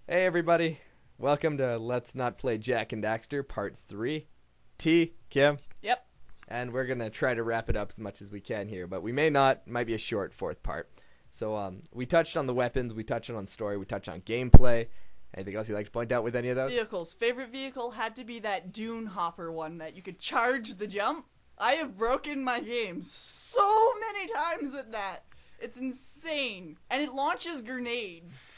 Hey everybody, welcome to Let's Not Play Jak and Daxter Part 3. T, Kim, Yep. and we're gonna try to wrap it up as much as we can here, but we may not, might be a short fourth part. So we touched on the weapons, we touched on story, we touched on gameplay. Anything else you'd like to point out with any of those? Vehicles. Favorite vehicle had to be that dune hopper one that you could charge the jump. I have broken my game so many times with that. It's insane. And it launches grenades.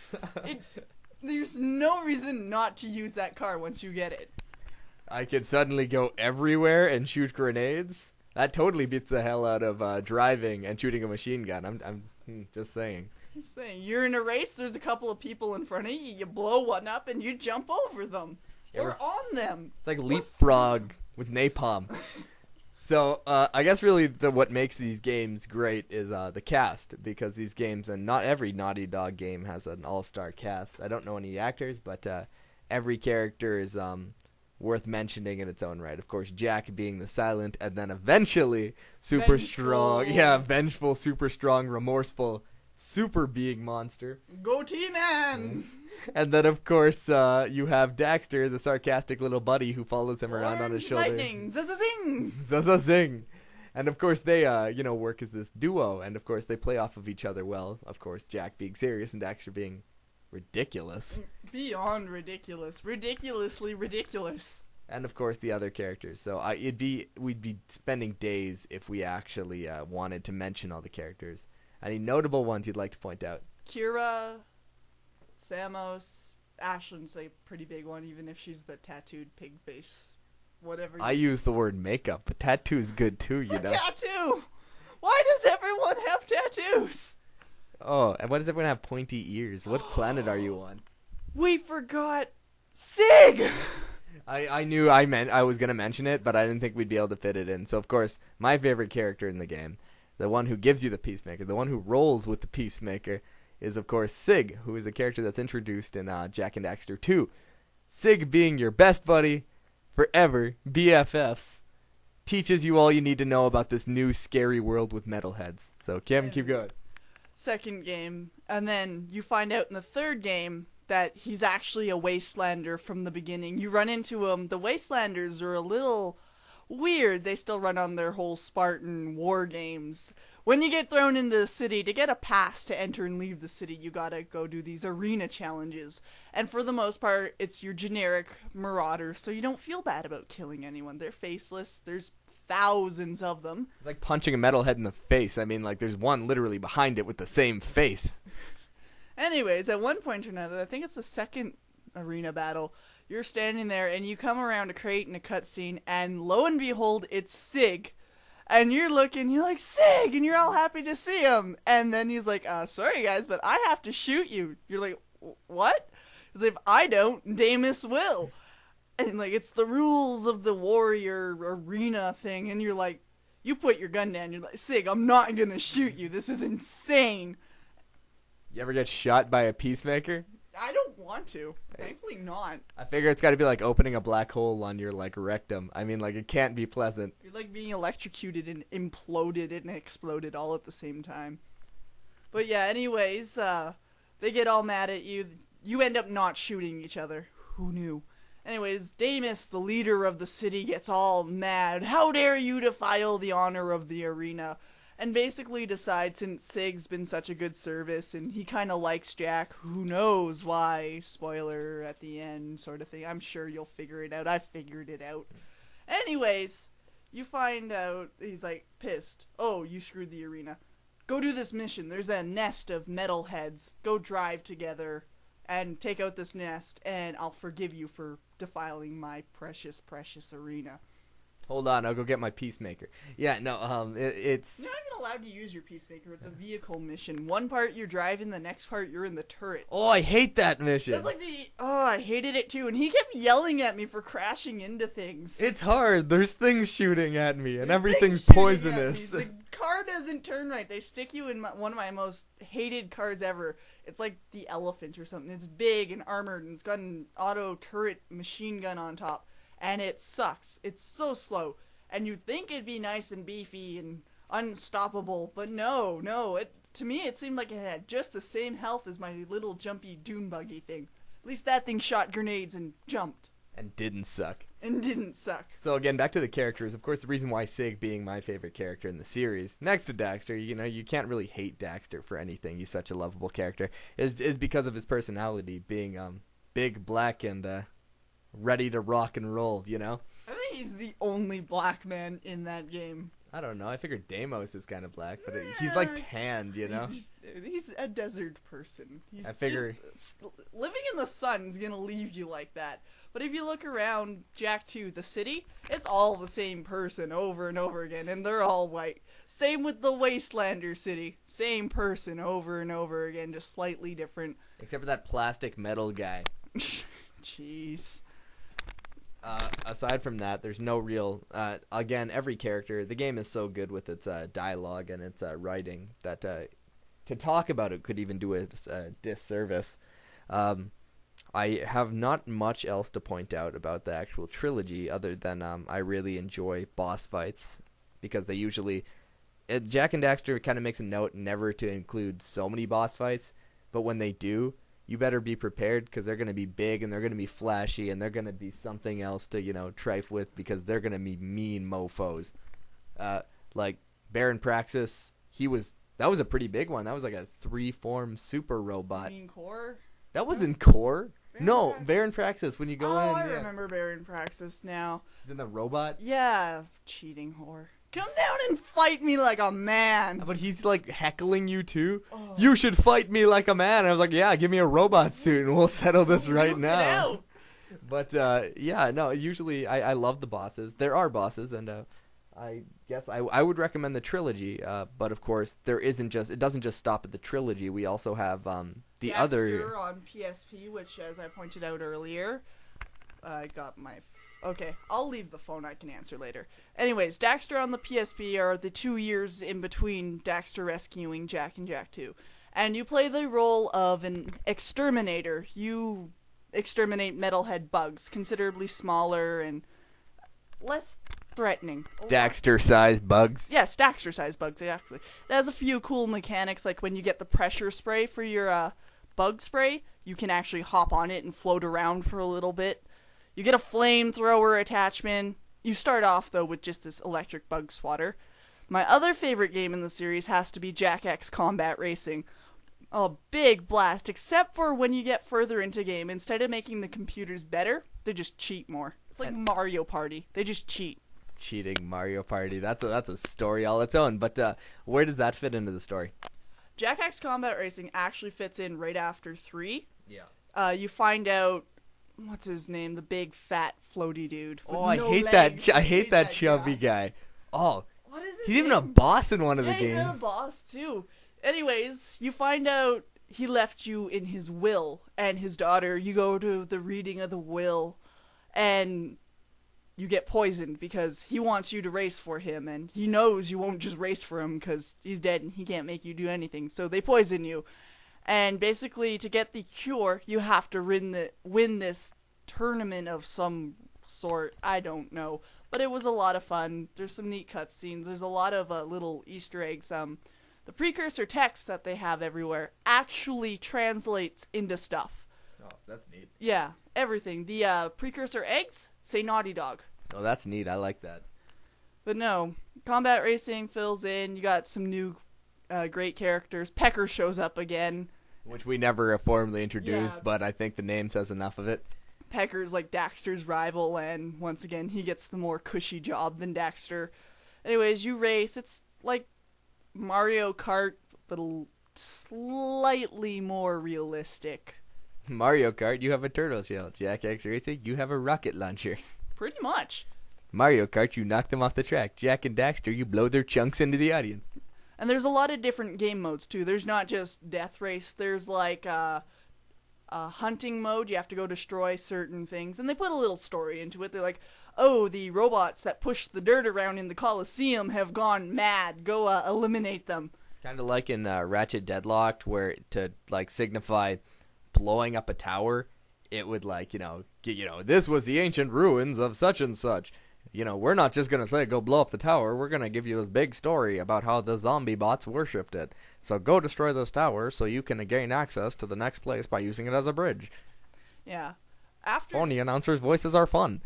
There's no reason not to use that car once you get it. I could suddenly go everywhere and shoot grenades. That totally beats the hell out of driving and shooting a machine gun. I'm just saying. Just saying, you're in a race, there's a couple of people in front of you, you blow one up and you jump over them. Yeah, or on them. It's like leapfrog with napalm. So I guess really what makes these games great is the cast, because these games, and not every Naughty Dog game has an all-star cast. I don't know any actors, but every character is worth mentioning in its own right. Of course, Jak being the silent, and then eventually super strong, vengeful, super strong, remorseful, super being monster. Go T-Man! And then, of course, you have Daxter, the sarcastic little buddy who follows him around on his shoulder. Lightning! Zazazing! Zazazing! And, of course, they, work as this duo. And, of course, they play off of each other well. Of course, Jak being serious and Daxter being ridiculous. Beyond ridiculous. Ridiculously ridiculous. And, of course, the other characters. So we'd be spending days if we actually wanted to mention all the characters. Any notable ones you'd like to point out? Kira, Samos, Ashlyn's a pretty big one, even if she's the tattooed pig face. Whatever. I use the word makeup, but tattoo's good too, you know. Tattoo! Why does everyone have tattoos? Oh, and why does everyone have pointy ears? What planet are you on? We forgot Sig! I knew I was going to mention it, but I didn't think we'd be able to fit it in. So, of course, my favorite character in the game, the one who gives you the Peacemaker, the one who rolls with the Peacemaker, is, of course, Sig, who is a character that's introduced in Jak and Daxter 2. Sig being your best buddy forever, BFFs, teaches you all you need to know about this new scary world with metalheads. So, Kim, keep going. Second game, and then you find out in the third game that he's actually a Wastelander from the beginning. You run into him. The Wastelanders are a little weird. They still run on their whole Spartan war games. When you get thrown into the city, to get a pass to enter and leave the city, you gotta go do these arena challenges. And for the most part, it's your generic marauders, so you don't feel bad about killing anyone. They're faceless. There's thousands of them. It's like punching a metalhead in the face. I mean, like, there's one literally behind it with the same face. Anyways, at one point or another, I think it's the second arena battle, you're standing there and you come around a crate in a cutscene, and lo and behold, it's Sig. And you're looking, you're like, Sig! And you're all happy to see him. And then he's like, sorry guys, but I have to shoot you. You're like, what? He's like, if I don't, Damus will. And like, it's the rules of the warrior arena thing. And you're like, you put your gun down. You're like, Sig, I'm not gonna shoot you. This is insane. You ever get shot by a Peacemaker? I don't want to. Thankfully not. I figure it's got to be like opening a black hole on your, like, rectum. I mean, like, it can't be pleasant. You're like being electrocuted and imploded and exploded all at the same time. But yeah, anyways, they get all mad at you. You end up not shooting each other. Who knew? Anyways, Damus, the leader of the city, gets all mad. How dare you defile the honor of the arena? And basically decides, since Sig's been such a good service and he kind of likes Jak, who knows why, spoiler at the end sort of thing. I'm sure you'll figure it out. I figured it out. Anyways, you find out he's like pissed. Oh, you screwed the arena. Go do this mission. There's a nest of metalheads. Go drive together and take out this nest, and I'll forgive you for defiling my precious, precious arena. Hold on, I'll go get my Peacemaker. Yeah, no, it's... You're not even allowed to use your Peacemaker. It's a vehicle mission. One part you're driving, the next part you're in the turret. Oh, I hate that mission. That's like I hated it too. And he kept yelling at me for crashing into things. It's hard. There's things shooting at me, and There's everything's things shooting at poisonous. me. The car doesn't turn right. They stick you in one of my most hated cards ever. It's like the Elephant or something. It's big and armored, and it's got an auto turret machine gun on top. And it sucks. It's so slow. And you'd think it'd be nice and beefy and unstoppable, but no. To me, it seemed like it had just the same health as my little jumpy dune buggy thing. At least that thing shot grenades and jumped. And didn't suck. And didn't suck. So again, back to the characters. Of course, the reason why Sig being my favorite character in the series, next to Daxter, you can't really hate Daxter for anything. He's such a lovable character. Is because of his personality being big, black, and ready to rock and roll. I think he's the only black man in that game. I don't know. I figured Deimos is kind of black, but he's like tanned. He's a desert person. I figure living in the sun's gonna leave you like that. But if you look around Jak 2, the city, it's all the same person over and over again, and they're all white. Same with the Wastelander city. Same person over and over again, just slightly different. Except for that plastic metal guy. Jeez. Aside from that, there's no real... again, every character... The game is so good with its dialogue and its writing that to talk about it could even do a disservice. I have not much else to point out about the actual trilogy other than I really enjoy boss fights because they usually... Jak and Daxter kind of makes a note never to include so many boss fights, but when they do, you better be prepared because they're going to be big and they're going to be flashy and they're going to be something else to, trife with because they're going to be mean mofos. Like Baron Praxis, that was a pretty big one. That was like a 3-form super robot. You mean Core? That wasn't Core. Praxis? Baron Praxis when you go in. I remember Baron Praxis now. He's in the robot? Yeah, cheating whore. Come down and fight me like a man. But he's like heckling you too. Oh. You should fight me like a man. I was like, yeah, give me a robot suit and we'll settle this right now. But usually I love the bosses. There are bosses, and I guess I would recommend the trilogy. But of course, it doesn't just stop at the trilogy. We also have the Daxter other on PSP, which, as I pointed out earlier, I got my. Okay, I'll leave the phone. I can answer later. Anyways, Daxter on the PSP are the 2 years in between Daxter rescuing Jak and Jak 2. And you play the role of an exterminator. You exterminate metalhead bugs, considerably smaller and less threatening. Daxter-sized bugs. Yes, Daxter-sized bugs, exactly. It has a few cool mechanics, like when you get the pressure spray for your bug spray, you can actually hop on it and float around for a little bit. You get a flamethrower attachment. You start off, though, with just this electric bug swatter. My other favorite game in the series has to be Jak X Combat Racing. A big blast, except for when you get further into game. Instead of making the computers better, they just cheat more. It's like Mario Party. They just cheat. Cheating Mario Party. That's a story all its own. But where does that fit into the story? Jak X Combat Racing actually fits in right after 3. Yeah. You find out... What's his name? The big, fat, floaty dude. Oh, I hate that. I hate that chubby guy. Oh, what is his he's even name? a boss in one of the games. Yeah, he's a boss too. Anyways, you find out he left you in his will, and his daughter. You go to the reading of the will, and you get poisoned because he wants you to race for him, and he knows you won't just race for him because he's dead and he can't make you do anything. So they poison you. And basically, to get the cure, you have to win this tournament of some sort. I don't know. But it was a lot of fun. There's some neat cutscenes. There's a lot of little Easter eggs. The precursor text that they have everywhere actually translates into stuff. Oh, that's neat. Yeah, everything. The precursor eggs say Naughty Dog. Oh, that's neat. I like that. But no, Combat Racing fills in. You got some new great characters. Pecker shows up again. Which we never formally introduced, Yeah. but I think the name says enough of it. Pecker's like Daxter's rival, and once again, he gets the more cushy job than Daxter. Anyways, you race. It's like Mario Kart, but slightly more realistic. Mario Kart, you have a turtle shell. Jak X Racing, you have a rocket launcher. Pretty much. Mario Kart, you knock them off the track. Jak and Daxter, you blow their chunks into the audience. And there's a lot of different game modes, too. There's not just Death Race. There's, like, a hunting mode. You have to go destroy certain things. And they put a little story into it. They're like, oh, the robots that push the dirt around in the Coliseum have gone mad. Go eliminate them. Kind of like in Ratchet Deadlocked, where to, like, signify blowing up a tower, it would, like, this was the ancient ruins of such and such. We're not just going to say, go blow up the tower. We're going to give you this big story about how the zombie bots worshipped it. So go destroy this tower so you can gain access to the next place by using it as a bridge. Yeah. After Phony announcers' voices are fun.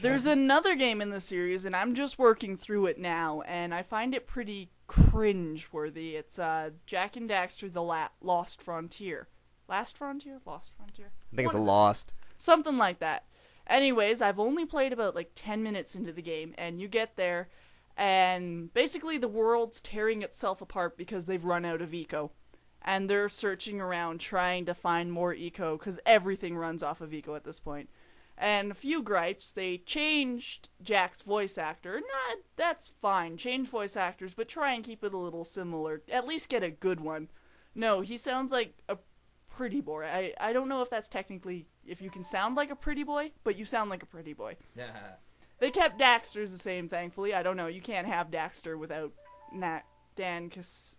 There's another game in the series, and I'm just working through it now, and I find it pretty cringe-worthy. It's Jak and Daxter: The Lost Frontier. Last Frontier? Lost Frontier? I think it's Lost. Something like that. Anyways, I've only played about 10 minutes into the game, and you get there, and basically the world's tearing itself apart because they've run out of eco. And they're searching around trying to find more eco, because everything runs off of eco at this point. And a few gripes, they changed Jack's voice actor. That's fine, change voice actors, but try and keep it a little similar. At least get a good one. No, he sounds like a pretty boy. I don't know if that's technically, if you can sound like a pretty boy, but you sound like a pretty boy. Yeah. They kept Daxter's the same, thankfully. I don't know, you can't have Daxter without Max Casella.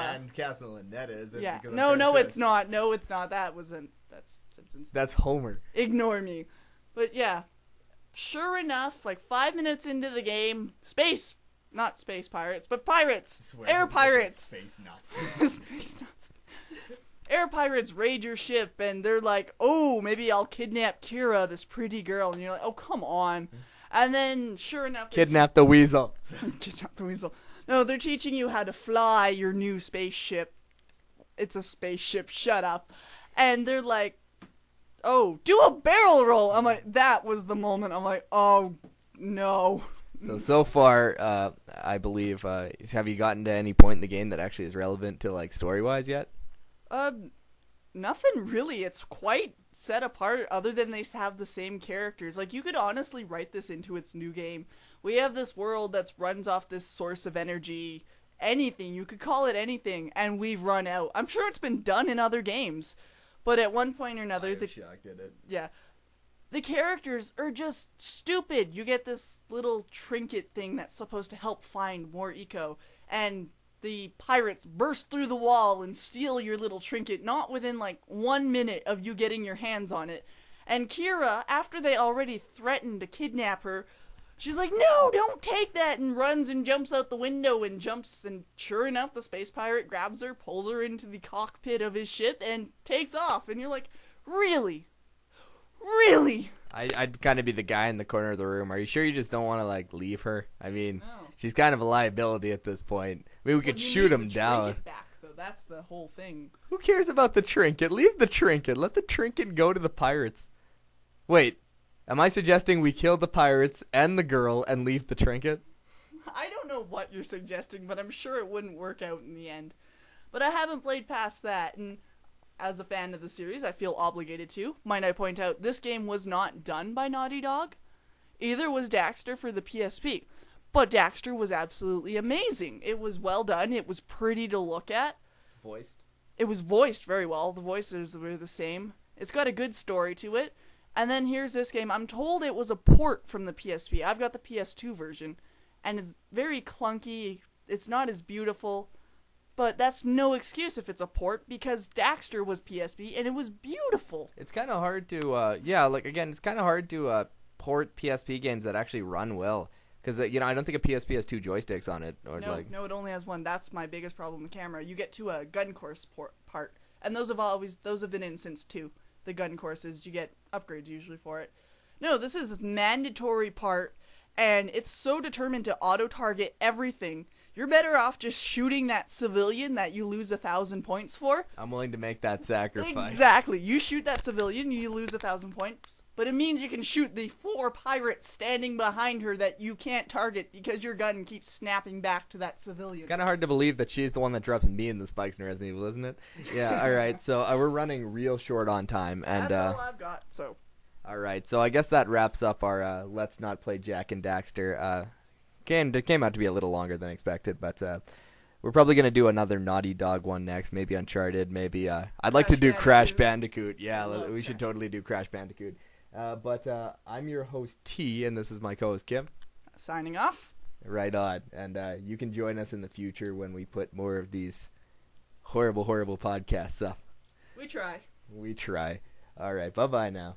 Dan Castellaneta, is it? Yeah. No, it's not. No, it's not. That's Simpsons. That's Homer. Ignore me. But yeah, sure enough, 5 minutes into the game, not space pirates, but pirates, air pirates, space nuts, space nuts, air pirates raid your ship, and they're like, oh, maybe I'll kidnap Kira, this pretty girl, and you're like, oh, come on. And then, sure enough, kidnap the weasel. Kidnap the weasel. No, they're teaching you how to fly your new spaceship. It's a spaceship, shut up. And they're like, oh, do a barrel roll. I'm like, that was the moment. I'm like, oh, no. So far, I believe, have you gotten to any point in the game that actually is relevant to, story-wise yet? Nothing really. It's quite set apart other than they have the same characters. You could honestly write this into its new game. We have this world that runs off this source of energy. Anything. You could call it anything, and we've run out. I'm sure it's been done in other games. But at one point or another, BioShock did it. Yeah. The characters are just stupid. You get this little trinket thing that's supposed to help find more eco, and the pirates burst through the wall and steal your little trinket, not within 1 minute of you getting your hands on it. And Kira, after they already threatened to kidnap her, she's like, no, don't take that, and runs and jumps out the window and jumps, and sure enough, the space pirate grabs her, pulls her into the cockpit of his ship, and takes off. And you're like, really? Really? I'd kind of be the guy in the corner of the room. Are you sure you just don't want to, leave her? I mean, No. She's kind of a liability at this point. I mean, we could shoot him down. Back, though. That's the whole thing. Who cares about the trinket? Leave the trinket. Let the trinket go to the pirates. Wait. Am I suggesting we kill the pirates and the girl and leave the trinket? I don't know what you're suggesting, but I'm sure it wouldn't work out in the end. But I haven't played past that, and as a fan of the series, I feel obligated to. Might I point out, this game was not done by Naughty Dog. Either was Daxter for the PSP. But Daxter was absolutely amazing. It was well done. It was pretty to look at. Voiced? It was voiced very well. The voices were the same. It's got a good story to it. And then here's this game. I'm told it was a port from the PSP. I've got the PS2 version. And it's very clunky. It's not as beautiful. But that's no excuse if it's a port, because Daxter was PSP and it was beautiful. It's kind of hard to, it's kind of hard to port PSP games that actually run well. Because, I don't think a PSP has 2 joysticks on it. No, it only has 1. That's my biggest problem with the camera. You get to a gun course part. And those have been in since 2. The gun courses, you get upgrades usually for it. No, this is a mandatory part, and it's so determined to auto-target everything. You're better off just shooting that civilian that you lose 1,000 points for. I'm willing to make that sacrifice. Exactly. You shoot that civilian, you lose 1,000 points. But it means you can shoot the 4 pirates standing behind her that you can't target because your gun keeps snapping back to that civilian. It's kind of hard to believe that she's the one that drops me in the spikes in Resident Evil, isn't it? Yeah, alright. So we're running real short on time. And that's all I've got, so. Alright, so I guess that wraps up our Let's Not Play Jak and Daxter. It came out to be a little longer than expected, but we're probably going to do another Naughty Dog one next, maybe Uncharted, maybe I'd like to do Crash Bandicoot. Yeah, we should totally do Crash Bandicoot. But I'm your host, T, and this is my co-host, Kim. Signing off. Right on. And you can join us in the future when we put more of these horrible, horrible podcasts up. We try. We try. All right, bye-bye now.